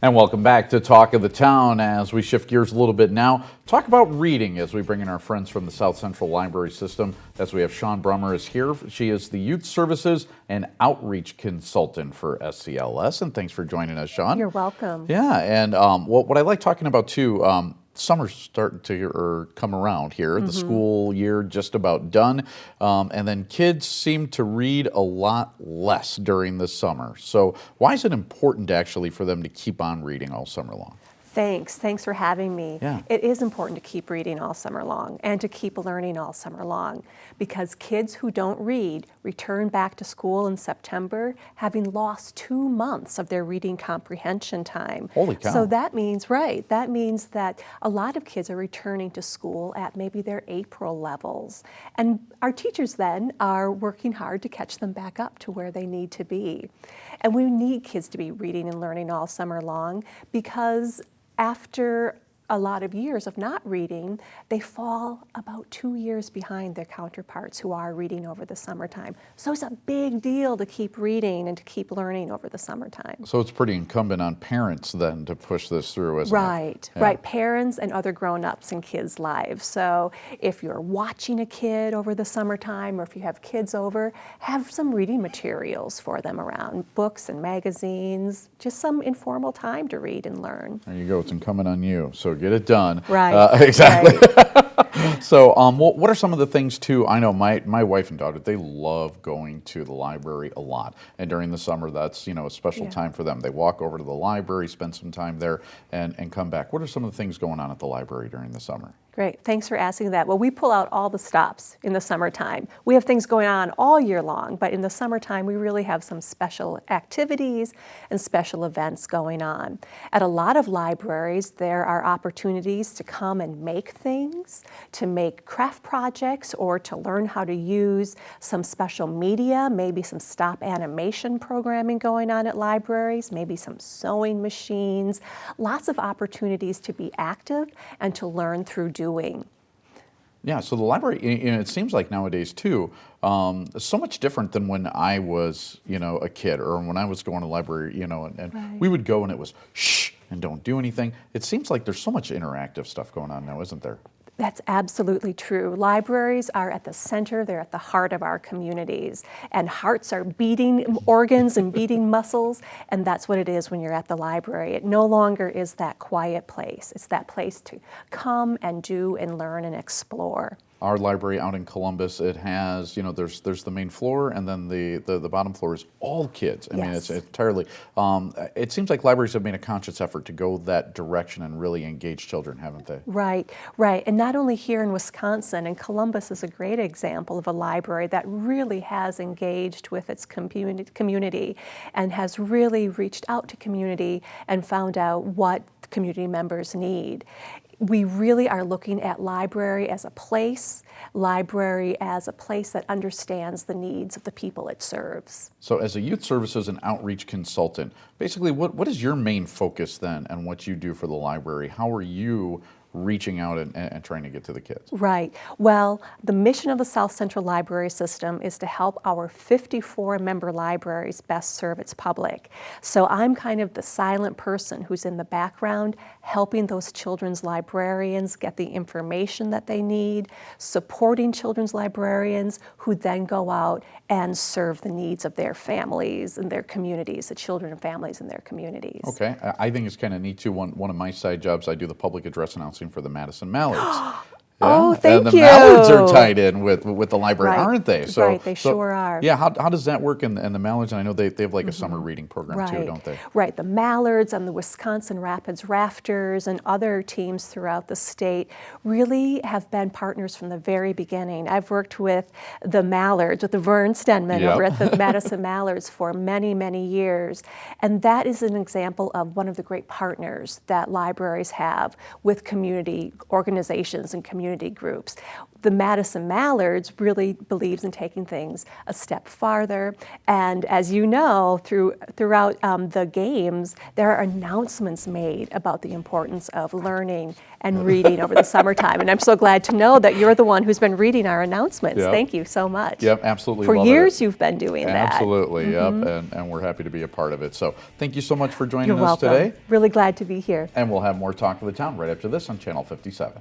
And welcome back to Talk of the Town as we shift gears a little bit now. Talk about reading as we bring in our friends from the South Central Library System. As we have Shawn Brommer is here. She is the Youth Services and Outreach Consultant for SCLS. And thanks for joining us, Shawn. You're welcome. Yeah, and what I like talking about too, summer's starting to come around here. The school year just about done, and then kids seem to read a lot less during the summer. So why is it important actually for them to keep on reading all summer long? Thanks for having me. Yeah. It is important to keep reading all summer long and to keep learning all summer long, because kids who don't read return back to school in September having lost 2 months of their reading comprehension time. Holy cow. So that means that a lot of kids are returning to school at maybe their April levels. And our teachers then are working hard to catch them back up to where they need to be. And we need kids to be reading and learning all summer long, because after a lot of years of not reading, they fall about 2 years behind their counterparts who are reading over the summertime. So it's a big deal to keep reading and to keep learning over the summertime. So it's pretty incumbent on parents then to push this through, isn't it? Right, Yeah. right. Parents and other grown-ups in kids' lives. So if you're watching a kid over the summertime, or if you have kids over, have some reading materials for them around, books and magazines, just some informal time to read and learn. There you go. It's incumbent on you. So get it done. Right. Exactly. Right. So what are some of the things too? I know my wife and daughter, they love going to the library a lot. And during the summer, that's, a special time for them. They walk over to the library, spend some time there, and come back. What are some of the things going on at the library during the summer? Great, thanks for asking that. Well, we pull out all the stops in the summertime. We have things going on all year long, but in the summertime, we really have some special activities and special events going on. At a lot of libraries, there are opportunities to come and make things, to make craft projects, or to learn how to use some special media, maybe some stop animation programming going on at libraries, maybe some sewing machines, lots of opportunities to be active and to learn through doing. Yeah, so the library, it seems like nowadays too, so much different than when I was, a kid, or when I was going to the library, and Right. we would go and it was shh and don't do anything. It seems like there's so much interactive stuff going on now, isn't there? That's absolutely true. Libraries are at the center, they're at the heart of our communities. And hearts are beating organs and beating muscles, and that's what it is when you're at the library. It no longer is that quiet place. It's that place to come and do and learn and explore. Our library out in Columbus, it has, there's the main floor, and then the bottom floor is all kids. I mean, it's entirely, it seems like libraries have made a conscious effort to go that direction and really engage children, haven't they? Right, right. And not only here in Wisconsin, and Columbus is a great example of a library that really has engaged with its community and has really reached out to community and found out what community members need. We really are looking at library as a place that understands the needs of the people it serves. So as a youth services and outreach consultant, basically what is your main focus then and what you do for the library? How are you reaching out and trying to get to the kids? Right. Well, the mission of the South Central Library System is to help our 54 member libraries best serve its public. So I'm kind of the silent person who's in the background helping those children's librarians get the information that they need, supporting children's librarians who then go out and serve the needs of their families and their communities, the children and families in their communities. Okay, I think it's kind of neat too. One of my side jobs, I do the public address announcing for the Madison Mallards. Oh, thank and you. the Mallards are tied in with the library, Right. aren't they? So, Right, they sure are. Yeah, how does that work? And the Mallards, and I know they have like a summer reading program too, don't they? Right, the Mallards and the Wisconsin Rapids Rafters and other teams throughout the state really have been partners from the very beginning. I've worked with the Mallards, with the Vern Stenman over at the Madison Mallards for many, many years. And that is an example of one of the great partners that libraries have with community organizations and community community groups. The Madison Mallards really believes in taking things a step farther, and as you know, throughout the games, there are announcements made about the importance of learning and reading over the summertime, and I'm so glad to know that you're the one who's been reading our announcements. Yep. Thank you so much. Yep, absolutely. For love years it. you've been doing that. Absolutely, yep, and we're happy to be a part of it. So thank you so much for joining You're us welcome. today. Really glad to be here. And we'll have more Talk of the Town right after this on Channel 57.